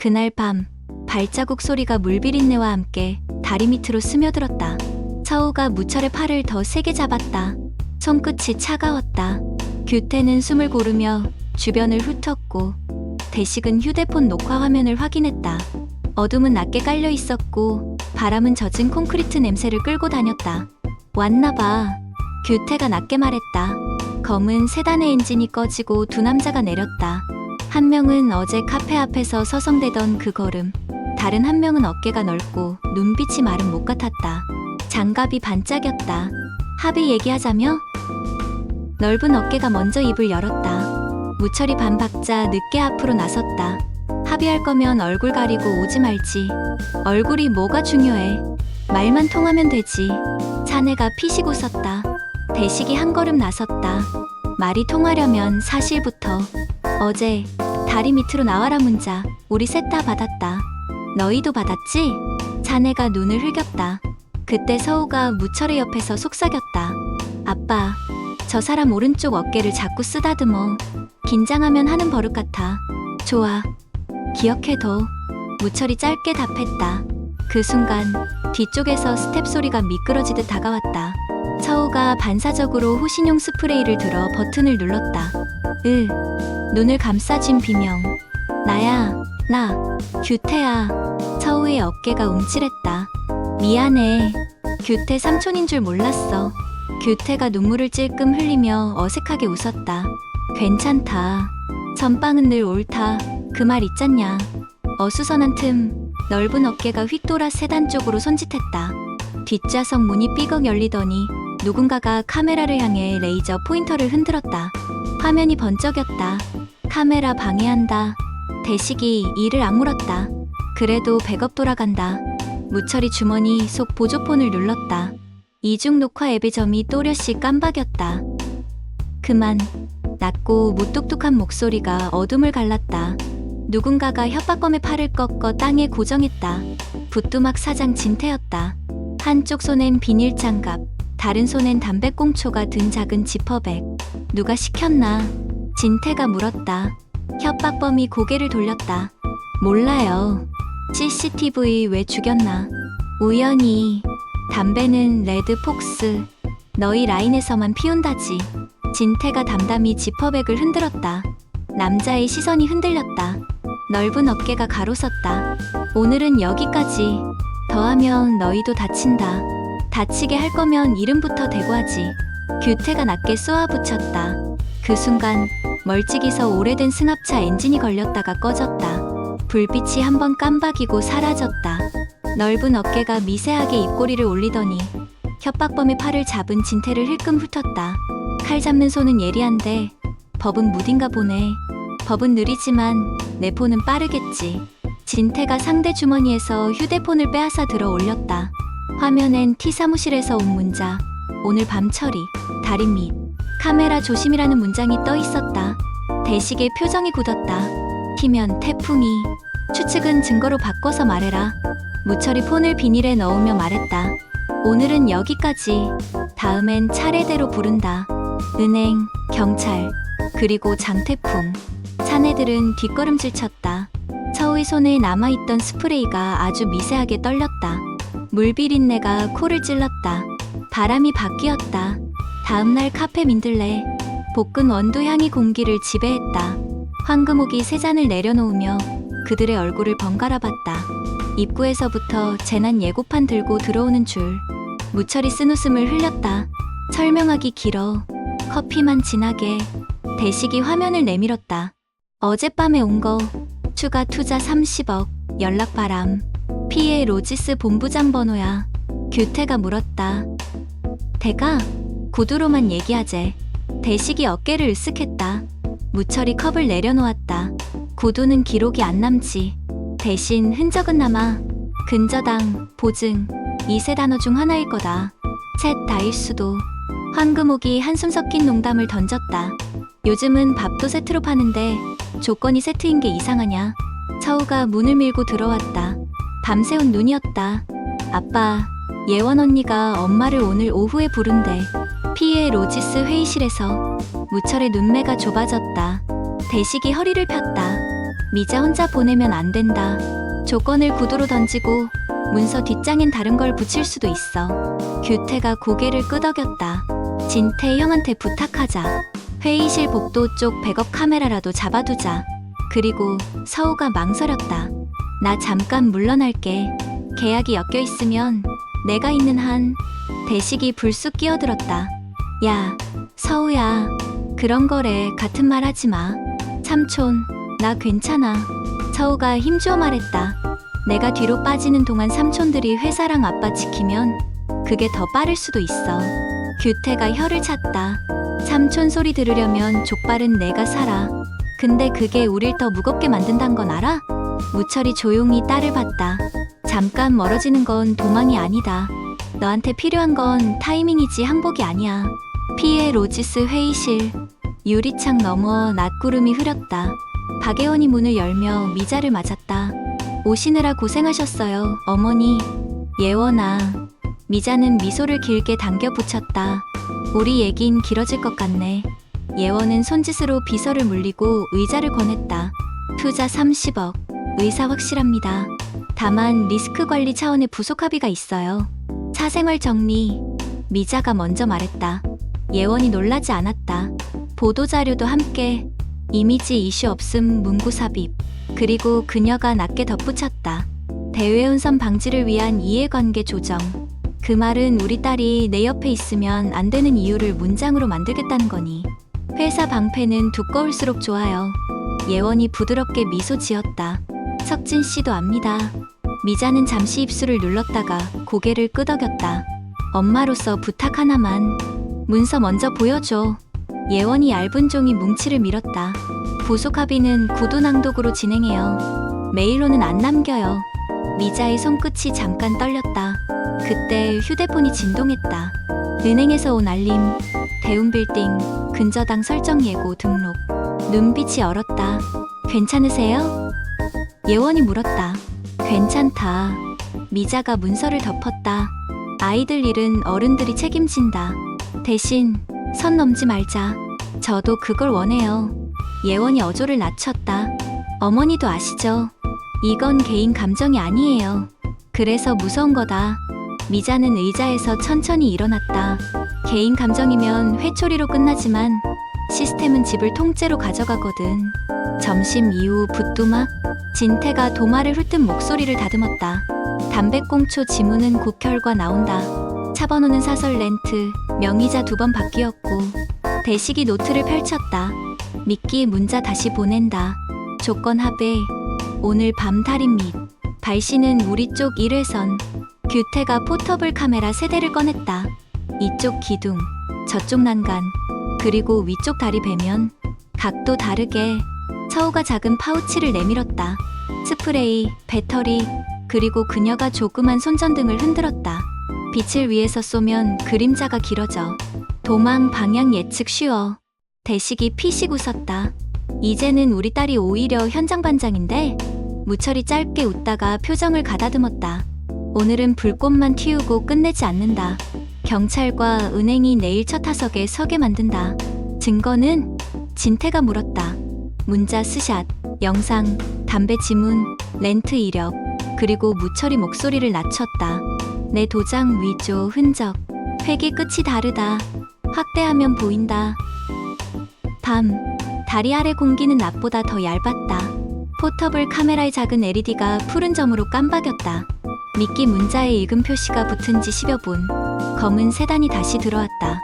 그날 밤 발자국 소리가 물비린내와 함께 다리 밑으로 스며들었다. 서우가 무철의 팔을 더 세게 잡았다. 손끝이 차가웠다. 규태는 숨을 고르며 주변을 훑었고 대식은 휴대폰 녹화 화면을 확인했다. 어둠은 낮게 깔려 있었고 바람은 젖은 콘크리트 냄새를 끌고 다녔다. 왔나봐. 규태가 낮게 말했다. 검은 세단의 엔진이 꺼지고 두 남자가 내렸다. 한 명은 어제 카페 앞에서 서성대던 그 걸음, 다른 한 명은 어깨가 넓고 눈빛이 마른 못 같았다. 장갑이 반짝였다. 합의 얘기하자며? 넓은 어깨가 먼저 입을 열었다. 무철이 반박자 늦게 앞으로 나섰다. 합의할 거면 얼굴 가리고 오지 말지. 얼굴이 뭐가 중요해. 말만 통하면 되지. 자네가 피식 웃었다. 대식이 한 걸음 나섰다. 말이 통하려면 사실부터. 어제 다리 밑으로 나와라 문자 우리 셋 다 받았다. 너희도 받았지? 자네가 눈을 흘겼다. 그때 서우가 무철의 옆에서 속삭였다. 아빠, 저 사람 오른쪽 어깨를 자꾸 쓰다듬어. 긴장하면 하는 버릇 같아. 좋아. 기억해둬. 무철이 짧게 답했다. 그 순간 뒤쪽에서 스텝 소리가 미끄러지듯 다가왔다. 서우가 반사적으로 호신용 스프레이를 들어 버튼을 눌렀다. 눈을 감싸쥔 비명. 나야, 나, 규태야. 서우의 어깨가 움찔했다. 미안해. 규태 삼촌인 줄 몰랐어. 규태가 눈물을 찔끔 흘리며 어색하게 웃었다. 괜찮다. 전빵은 늘 옳다. 그 말 있잖냐. 어수선한 틈, 넓은 어깨가 휙 돌아 세단 쪽으로 손짓했다. 뒷좌석 문이 삐걱 열리더니 누군가가 카메라를 향해 레이저 포인터를 흔들었다. 화면이 번쩍였다. 카메라 방해한다. 대식이 이를 악물었다. 그래도 백업 돌아간다. 무철이 주머니 속 보조폰을 눌렀다. 이중 녹화 앱의 점이 또렷이 깜박였다. 그만. 낮고 무뚝뚝한 목소리가 어둠을 갈랐다. 누군가가 협박범의 팔을 꺾어 땅에 고정했다. 부뚜막 사장 진태였다. 한쪽 손엔 비닐 장갑, 다른 손엔 담배꽁초가 든 작은 지퍼백. 누가 시켰나? 진태가 물었다. 협박범이 고개를 돌렸다. 몰라요. CCTV 왜 죽였나? 우연히. 담배는 레드 폭스. 너희 라인에서만 피운다지. 진태가 담담히 지퍼백을 흔들었다. 남자의 시선이 흔들렸다. 넓은 어깨가 가로섰다. 오늘은 여기까지. 더하면 너희도 다친다. 다치게 할 거면 이름부터 대고하지. 규태가 낮게 쏘아붙였다. 그 순간 멀찍이서 오래된 승합차 엔진이 걸렸다가 꺼졌다. 불빛이 한번 깜박이고 사라졌다. 넓은 어깨가 미세하게 입꼬리를 올리더니 협박범의 팔을 잡은 진태를 힐끔 훑었다. 칼 잡는 손은 예리한데 법은 무딘가 보네. 법은 느리지만 내 폰은 빠르겠지. 진태가 상대 주머니에서 휴대폰을 빼앗아 들어 올렸다. 화면엔 T 사무실에서 온 문자. 오늘 밤 처리. 다리 밑. 카메라 조심이라는 문장이 떠 있었다. 대식의 표정이 굳었다. 키면 태풍이. 추측은 증거로 바꿔서 말해라. 무철이 폰을 비닐에 넣으며 말했다. 오늘은 여기까지. 다음엔 차례대로 부른다. 은행, 경찰, 그리고 장태풍. 사내들은 뒷걸음질 쳤다. 서우의 손에 남아있던 스프레이가 아주 미세하게 떨렸다. 물비린내가 코를 찔렀다. 바람이 바뀌었다. 다음날 카페 민들레. 볶은 원두 향이 공기를 지배했다. 황금옥이 세 잔을 내려놓으며 그들의 얼굴을 번갈아 봤다. 입구에서부터 재난 예고판 들고 들어오는 줄. 무철이 쓴 웃음을 흘렸다. 설명하기 길어. 커피만 진하게. 대식이 화면을 내밀었다. 어젯밤에 온 거. 추가 투자 30억. 연락 바람. 피해 로지스 본부장 번호야. 규태가 물었다. 대가? 구두로만 얘기하재. 대식이 어깨를 으쓱했다. 무철이 컵을 내려놓았다. 구두는 기록이 안 남지. 대신 흔적은 남아. 근저당, 보증. 이 세 단어 중 하나일 거다. 셋 다일 수도. 황금옥이 한숨 섞인 농담을 던졌다. 요즘은 밥도 세트로 파는데 조건이 세트인 게 이상하냐. 서우가 문을 밀고 들어왔다. 밤새운 눈이었다. 아빠, 예원 언니가 엄마를 오늘 오후에 부른대. 피해 로지스 회의실에서. 무철의 눈매가 좁아졌다. 대식이 허리를 폈다. 미자 혼자 보내면 안 된다. 조건을 구두로 던지고 문서 뒷장엔 다른 걸 붙일 수도 있어. 규태가 고개를 끄덕였다. 진태 형한테 부탁하자. 회의실 복도 쪽 백업 카메라라도 잡아두자. 그리고 서우가 망설였다. 나 잠깐 물러날게. 계약이 엮여 있으면 내가 있는 한. 대식이 불쑥 끼어들었다. 야, 서우야. 그런 거래. 같은 말 하지 마. 삼촌, 나 괜찮아. 서우가 힘주어 말했다. 내가 뒤로 빠지는 동안 삼촌들이 회사랑 아빠 지키면 그게 더 빠를 수도 있어. 규태가 혀를 찼다. 삼촌 소리 들으려면 족발은 내가 사라. 근데 그게 우릴 더 무겁게 만든단 건 알아? 무철이 조용히 딸을 봤다. 잠깐 멀어지는 건 도망이 아니다. 너한테 필요한 건 타이밍이지 항복이 아니야. 피해 로지스 회의실. 유리창 너머 낮구름이 흐렸다. 박예원이 문을 열며 미자를 맞았다. 오시느라 고생하셨어요, 어머니. 예원아. 미자는 미소를 길게 당겨 붙였다. 우리 얘긴 길어질 것 같네. 예원은 손짓으로 비서를 물리고 의자를 권했다. 투자 30억. 의사 확실합니다. 다만 리스크 관리 차원의 부속 합의가 있어요. 사생활 정리. 미자가 먼저 말했다. 예원이 놀라지 않았다. 보도자료도 함께. 이미지 이슈 없음 문구 삽입. 그리고 그녀가 낮게 덧붙였다. 대외운선 방지를 위한 이해관계 조정. 그 말은 우리 딸이 내 옆에 있으면 안 되는 이유를 문장으로 만들겠다는 거니. 회사 방패는 두꺼울수록 좋아요. 예원이 부드럽게 미소 지었다. 석진 씨도 압니다. 미자는 잠시 입술을 눌렀다가 고개를 끄덕였다. 엄마로서 부탁 하나만. 문서 먼저 보여줘. 예원이 얇은 종이 뭉치를 밀었다. 부속 합의는 구두 낭독으로 진행해요. 메일로는 안 남겨요. 미자의 손끝이 잠깐 떨렸다. 그때 휴대폰이 진동했다. 은행에서 온 알림. 대운빌딩, 근저당 설정 예고 등록. 눈빛이 얼었다. 괜찮으세요? 예원이 물었다. 괜찮다. 미자가 문서를 덮었다. 아이들 일은 어른들이 책임진다. 대신 선 넘지 말자. 저도 그걸 원해요. 예원이 어조를 낮췄다. 어머니도 아시죠? 이건 개인 감정이 아니에요. 그래서 무서운 거다. 미자는 의자에서 천천히 일어났다. 개인 감정이면 회초리로 끝나지만 시스템은 집을 통째로 가져가거든. 점심 이후 부뚜막. 진태가 도마를 훑은 목소리를 다듬었다. 담배꽁초 지문은 곧 결과 나온다. 차 번호는 사설 렌트. 명의자 2번 바뀌었고. 대식이 노트를 펼쳤다. 미끼 문자 다시 보낸다. 조건 합의. 오늘 밤 달인 및 발신은 우리 쪽 1회선. 규태가 포터블 카메라 3대를 꺼냈다. 이쪽 기둥, 저쪽 난간, 그리고 위쪽 다리 배면. 각도 다르게. 서우가 작은 파우치를 내밀었다. 스프레이, 배터리, 그리고 그녀가 조그만 손전등을 흔들었다. 빛을 위에서 쏘면 그림자가 길어져. 도망 방향 예측 쉬워. 대식이 피식 웃었다. 이제는 우리 딸이 오히려 현장 반장인데. 무철이 짧게 웃다가 표정을 가다듬었다. 오늘은 불꽃만 튀우고 끝내지 않는다. 경찰과 은행이 내일 첫 타석에 서게 만든다. 증거는? 진태가 물었다. 문자 스샷, 영상, 담배 지문, 렌트 이력, 그리고 무철이 목소리를 낮췄다. 내 도장 위조 흔적. 획이 끝이 다르다. 확대하면 보인다. 밤, 다리 아래 공기는 낮보다 더 얇았다. 포터블 카메라의 작은 LED가 푸른 점으로 깜박였다. 미끼 문자에 읽은 표시가 붙은 지 10여 분. 검은 세단이 다시 들어왔다.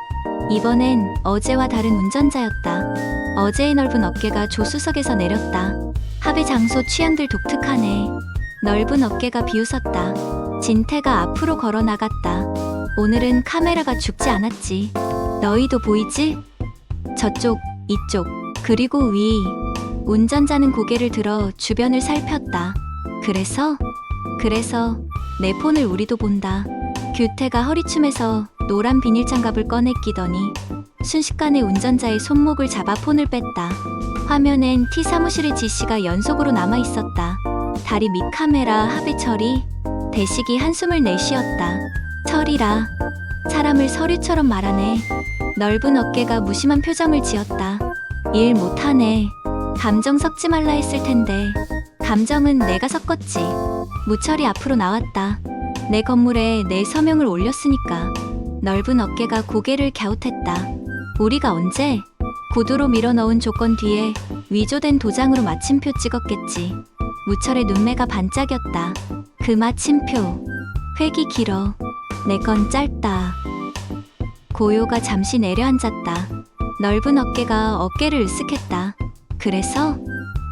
이번엔 어제와 다른 운전자였다. 어제의 넓은 어깨가 조수석에서 내렸다. 합의 장소 취향들 독특하네. 넓은 어깨가 비웃었다. 진태가 앞으로 걸어 나갔다. 오늘은 카메라가 죽지 않았지. 너희도 보이지? 저쪽, 이쪽, 그리고 위. 운전자는 고개를 들어 주변을 살폈다. 그래서 내 폰을 우리도 본다. 규태가 허리춤에서 노란 비닐장갑을 꺼내 끼더니 순식간에 운전자의 손목을 잡아 폰을 뺐다. 화면엔 T 사무실의 지시가 연속으로 남아 있었다. 다리 밑 카메라 합의 처리. 대식이 한숨을 내쉬었다. 처리라. 사람을 서류처럼 말하네. 넓은 어깨가 무심한 표정을 지었다. 일 못하네. 감정 섞지 말라 했을 텐데 감정은 내가 섞었지. 무철이 앞으로 나왔다. 내 건물에 내 서명을 올렸으니까. 넓은 어깨가 고개를 갸웃했다. 우리가 언제? 구두로 밀어넣은 조건 뒤에 위조된 도장으로 마침표 찍었겠지. 무철의 눈매가 반짝였다. 그 마침표. 획이 길어. 내 건 짧다. 고요가 잠시 내려앉았다. 넓은 어깨가 어깨를 으쓱했다.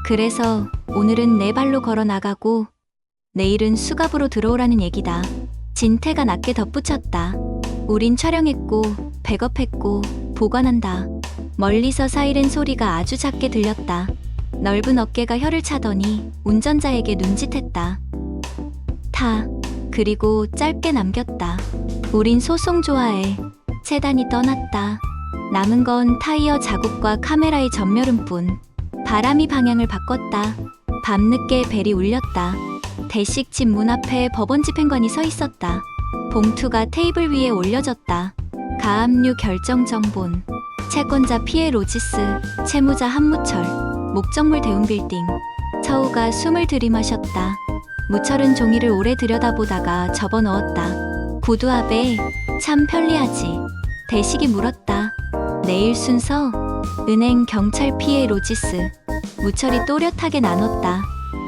그래서 오늘은 내 발로 걸어 나가고 내일은 수갑으로 들어오라는 얘기다. 진태가 낮게 덧붙였다. 우린 촬영했고 백업했고 보관한다. 멀리서 사이렌 소리가 아주 작게 들렸다. 넓은 어깨가 혀를 차더니 운전자에게 눈짓했다. 타. 그리고 짧게 남겼다. 우린 소송 좋아해. 세단이 떠났다. 남은 건 타이어 자국과 카메라의 전멸음뿐. 바람이 방향을 바꿨다. 밤늦게 벨이 울렸다. 대식 집 문 앞에 법원 집행관이 서 있었다. 봉투가 테이블 위에 올려졌다. 가압류 결정 정본. 채권자 피해 로지스, 채무자 한무철, 목적물 대웅 빌딩. 서우가 숨을 들이마셨다. 무철은 종이를 오래 들여다보다가 접어넣었다. 구두압에 참 편리하지. 대식이 물었다. 내일 순서? 은행 경찰 피해 로지스. 무철이 또렷하게 나눴다.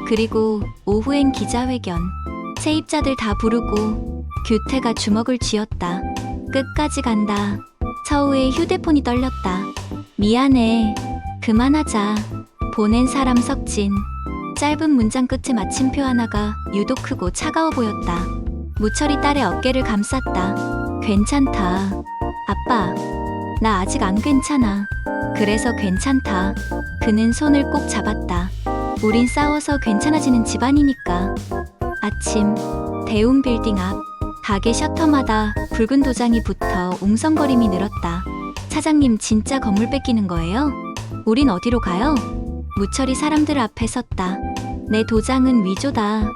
그리고 오후엔 기자회견. 세입자들 다 부르고. 규태가 주먹을 쥐었다. 끝까지 간다. 서우의 휴대폰이 떨렸다. 미안해. 그만하자. 보낸 사람 석진. 짧은 문장 끝에 마침표 하나가 유독 크고 차가워 보였다. 무철이 딸의 어깨를 감쌌다. 괜찮다. 아빠, 나 아직 안 괜찮아. 그래서 괜찮다. 그는 손을 꼭 잡았다. 우린 싸워서 괜찮아지는 집안이니까. 아침, 대웅 빌딩 앞. 가게 셔터마다 붉은 도장이 붙어 웅성거림이 늘었다. 사장님 진짜 건물 뺏기는 거예요? 우린 어디로 가요? 무철이 사람들 앞에 섰다. 내 도장은 위조다.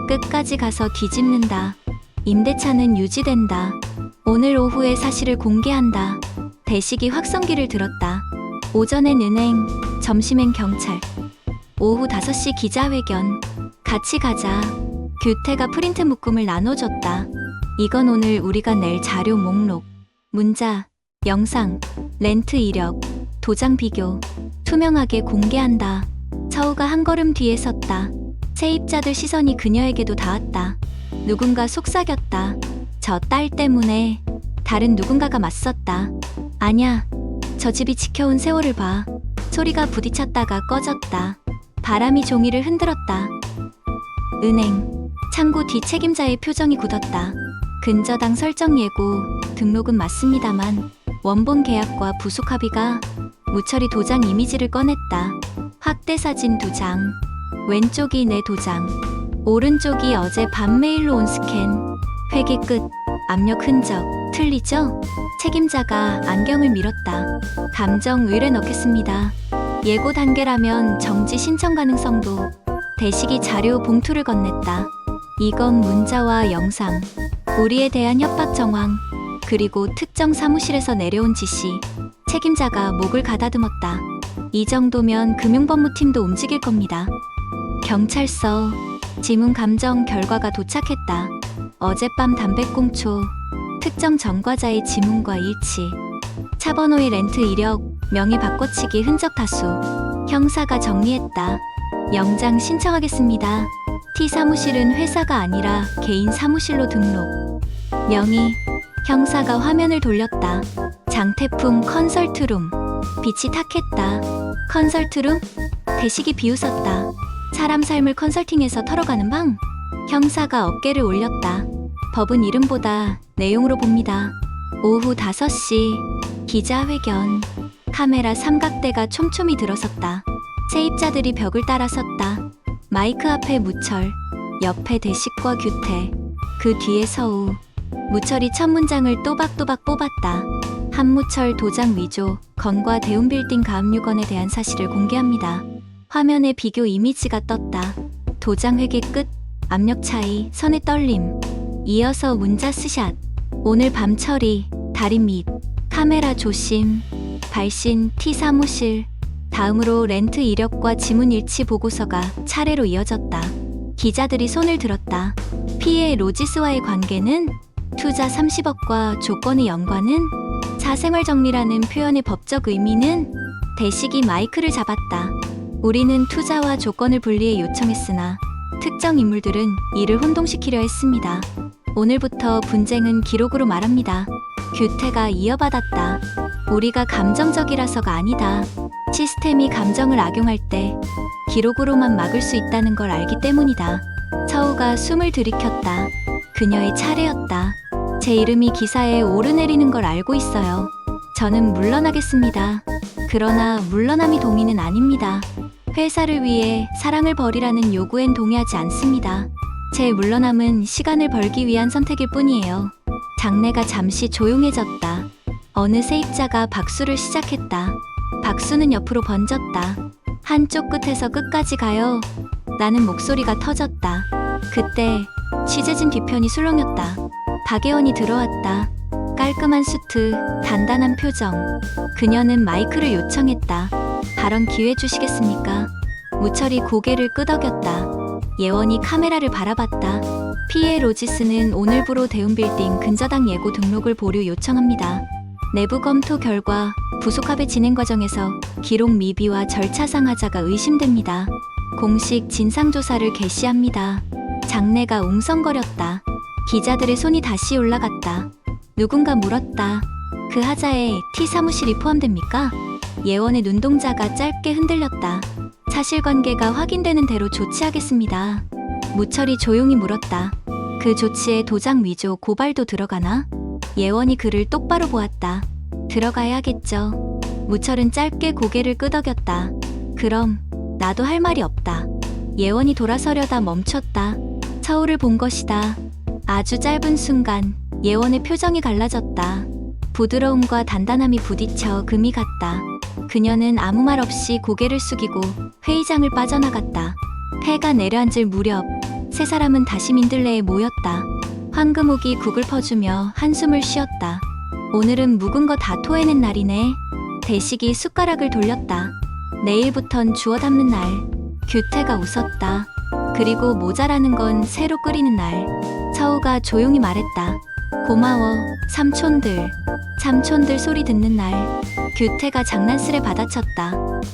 끝까지 가서 뒤집는다. 임대차는 유지된다. 오늘 오후에 사실을 공개한다. 대식이 확성기를 들었다. 오전엔 은행, 점심엔 경찰. 오후 5시 기자회견. 같이 가자. 규태가 프린트 묶음을 나눠줬다. 이건 오늘 우리가 낼 자료 목록. 문자, 영상, 렌트 이력, 도장 비교. 투명하게 공개한다. 서우가 한 걸음 뒤에 섰다. 세입자들 시선이 그녀에게도 닿았다. 누군가 속삭였다. 저 딸 때문에 다른 누군가가 맞섰다. 아냐, 저 집이 지켜온 세월을 봐. 소리가 부딪혔다가 꺼졌다. 바람이 종이를 흔들었다. 은행, 창구 뒤 책임자의 표정이 굳었다. 근저당 설정 예고, 등록은 맞습니다만 원본 계약과 부속 합의가. 무철이 도장 이미지를 꺼냈다. 확대 사진 2장. 왼쪽이 내 도장. 오른쪽이 어제 밤 메일로 온 스캔. 회기 끝. 압력 흔적. 틀리죠? 책임자가 안경을 밀었다. 감정 의뢰 넣겠습니다. 예고 단계라면 정지 신청 가능성도. 대식이 자료 봉투를 건넸다. 이건 문자와 영상. 우리에 대한 협박 정황. 그리고 특정 사무실에서 내려온 지시. 책임자가 목을 가다듬었다. 이 정도면 금융법무팀도 움직일 겁니다. 경찰서. 지문 감정 결과가 도착했다. 어젯밤 담배꽁초. 특정 전과자의 지문과 일치. 차 번호의 렌트 이력, 명의 바꿔치기 흔적 다수. 형사가 정리했다. 영장 신청하겠습니다. T 사무실은 회사가 아니라 개인 사무실로 등록. 명의. 형사가 화면을 돌렸다. 장태풍 컨설트룸. 빛이 탁했다. 컨설트룸? 대식이 비웃었다. 사람 삶을 컨설팅해서 털어가는 방? 형사가 어깨를 올렸다. 법은 이름보다 내용으로 봅니다. 오후 5시 기자회견. 카메라 삼각대가 촘촘히 들어섰다. 세입자들이 벽을 따라 섰다. 마이크 앞에 무철, 옆에 대식과 규태, 그 뒤에 서우. 무철이 첫 문장을 또박또박 뽑았다. 한무철 도장 위조, 건과 대웅 빌딩 가압류건에 대한 사실을 공개합니다. 화면에 비교 이미지가 떴다. 도장 회계 끝, 압력 차이, 선의 떨림. 이어서 문자 스샷. 오늘 밤 처리, 다리 밑, 카메라 조심, 발신 T 사무실, 다음으로 렌트 이력과 지문 일치 보고서가 차례로 이어졌다. 기자들이 손을 들었다. 피해 로지스와의 관계는? 투자 30억과 조건의 연관은? 사생활 정리라는 표현의 법적 의미는? 대식이 마이크를 잡았다. 우리는 투자와 조건을 분리해 요청했으나 특정 인물들은 이를 혼동시키려 했습니다. 오늘부터 분쟁은 기록으로 말합니다. 규태가 이어받았다. 우리가 감정적이라서가 아니다. 시스템이 감정을 악용할 때 기록으로만 막을 수 있다는 걸 알기 때문이다. 서우가 숨을 들이켰다. 그녀의 차례였다. 제 이름이 기사에 오르내리는 걸 알고 있어요. 저는 물러나겠습니다. 그러나 물러남이 동의는 아닙니다. 회사를 위해 사랑을 버리라는 요구엔 동의하지 않습니다. 제 물러남은 시간을 벌기 위한 선택일 뿐이에요. 장내가 잠시 조용해졌다. 어느 세입자가 박수를 시작했다. 박수는 옆으로 번졌다. 한쪽 끝에서 끝까지 가요. 라는 목소리가 터졌다. 그때 취재진 뒤편이 술렁였다. 박예원이 들어왔다. 깔끔한 수트, 단단한 표정. 그녀는 마이크를 요청했다. 발언 기회 주시겠습니까? 무철이 고개를 끄덕였다. 예원이 카메라를 바라봤다. 피해 로지스는 오늘부로 대운빌딩 근저당 예고 등록을 보류 요청합니다. 내부 검토 결과 부속합의 진행 과정에서 기록 미비와 절차상 하자가 의심됩니다. 공식 진상조사를 개시합니다. 장내가 웅성거렸다. 기자들의 손이 다시 올라갔다. 누군가 물었다. 그 하자에 T 사무실이 포함됩니까? 예원의 눈동자가 짧게 흔들렸다. 사실관계가 확인되는 대로 조치하겠습니다. 무철이 조용히 물었다. 그 조치에 도장 위조 고발도 들어가나? 예원이 그를 똑바로 보았다. 들어가야겠죠. 무철은 짧게 고개를 끄덕였다. 그럼 나도 할 말이 없다. 예원이 돌아서려다 멈췄다. 서울을 본 것이다. 아주 짧은 순간 예원의 표정이 갈라졌다. 부드러움과 단단함이 부딪혀 금이 갔다. 그녀는 아무 말 없이 고개를 숙이고 회의장을 빠져나갔다. 해가 내려앉을 무렵 세 사람은 다시 민들레에 모였다. 황금옥이 국을 퍼주며 한숨을 쉬었다. 오늘은 묵은 거 다 토해낸 날이네. 대식이 숟가락을 돌렸다. 내일부턴 주워 담는 날. 규태가 웃었다. 그리고 모자라는 건 새로 끓이는 날. 서우가 조용히 말했다. 고마워, 삼촌들. 삼촌들 소리 듣는 날. 규태가 장난스레 받아쳤다.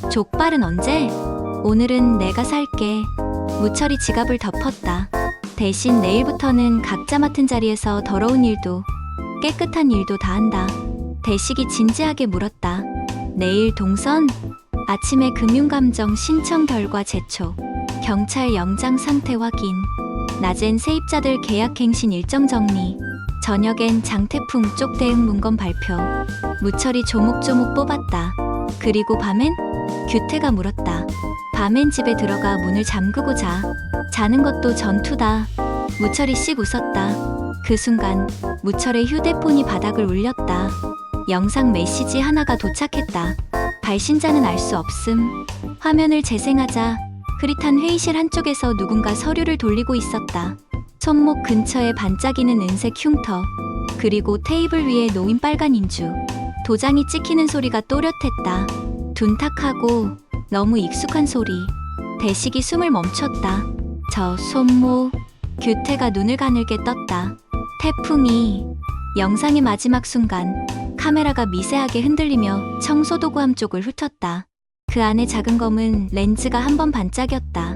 족발은 언제? 오늘은 내가 살게. 무철이 지갑을 덮었다. 대신 내일부터는 각자 맡은 자리에서 더러운 일도 깨끗한 일도 다 한다. 대식이 진지하게 물었다. 내일 동선? 아침에 금융감정 신청 결과 제초. 경찰 영장 상태 확인. 낮엔 세입자들 계약갱신 일정 정리. 저녁엔 장태풍 쪽 대응 문건 발표. 무철이 조목조목 뽑았다. 그리고 밤엔? 규태가 물었다. 밤엔 집에 들어가 문을 잠그고 자. 자는 것도 전투다. 무철이 씩 웃었다. 그 순간 무철의 휴대폰이 바닥을 울렸다. 영상 메시지 하나가 도착했다. 발신자는 알 수 없음. 화면을 재생하자 흐릿한 회의실 한쪽에서 누군가 서류를 돌리고 있었다. 손목 근처에 반짝이는 은색 흉터. 그리고 테이블 위에 놓인 빨간 인주. 도장이 찍히는 소리가 또렷했다. 둔탁하고 너무 익숙한 소리. 대식이 숨을 멈췄다. 저 손목. 규태가 눈을 가늘게 떴다. 태풍이. 영상의 마지막 순간 카메라가 미세하게 흔들리며 청소도구함 쪽을 훑었다. 그 안에 작은 검은 렌즈가 한 번 반짝였다.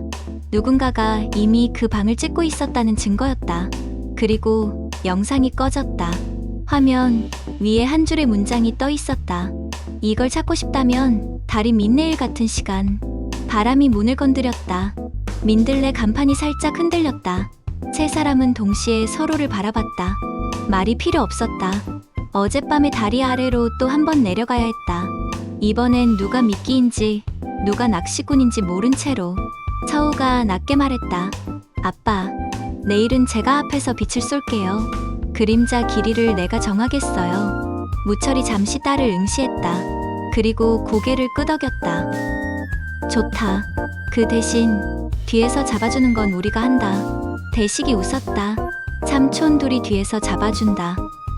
누군가가 이미 그 방을 찍고 있었다는 증거였다. 그리고 영상이 꺼졌다. 화면 위에 한 줄의 문장이 떠 있었다. 이걸 찾고 싶다면 달인 민내일 같은 시간. 바람이 문을 건드렸다. 민들레 간판이 살짝 흔들렸다. 세 사람은 동시에 서로를 바라봤다. 말이 필요 없었다. 어젯밤의 다리 아래로 또 한 번 내려가야 했다. 이번엔 누가 미끼인지 누가 낚시꾼인지 모른 채로. 서우가 낮게 말했다. 아빠, 내일은 제가 앞에서 빛을 쏠게요. 그림자 길이를 내가 정하겠어요. 무철이 잠시 딸을 응시했다. 그리고 고개를 끄덕였다. 좋다. 그 대신 뒤에서 잡아주는 건 우리가 한다. 대식이 웃었다. 삼촌 둘이 뒤에서 잡아준다.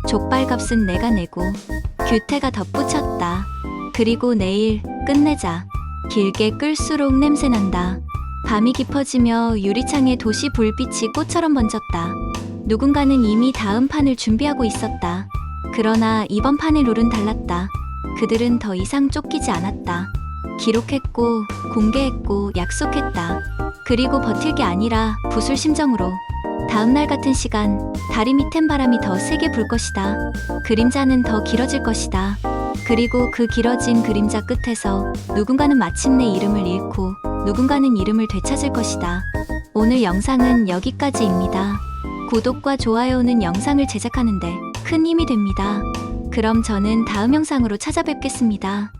족발값은 내가 내고. 규태가 덧붙였다. 그리고 내일 끝내자. 길게 끌수록 냄새난다. 밤이 깊어지며 유리창에 도시 불빛이 꽃처럼 번졌다. 누군가는 이미 다음 판을 준비하고 있었다. 그러나 이번 판의 룰은 달랐다. 그들은 더 이상 쫓기지 않았다. 기록했고, 공개했고, 약속했다. 그리고 버틸 게 아니라 부술 심정으로. 다음날 같은 시간, 다리 밑엔 바람이 더 세게 불 것이다. 그림자는 더 길어질 것이다. 그리고 그 길어진 그림자 끝에서 누군가는 마침내 이름을 잃고 누군가는 이름을 되찾을 것이다. 오늘 영상은 여기까지입니다. 구독과 좋아요는 영상을 제작하는데 큰 힘이 됩니다. 그럼 저는 다음 영상으로 찾아뵙겠습니다.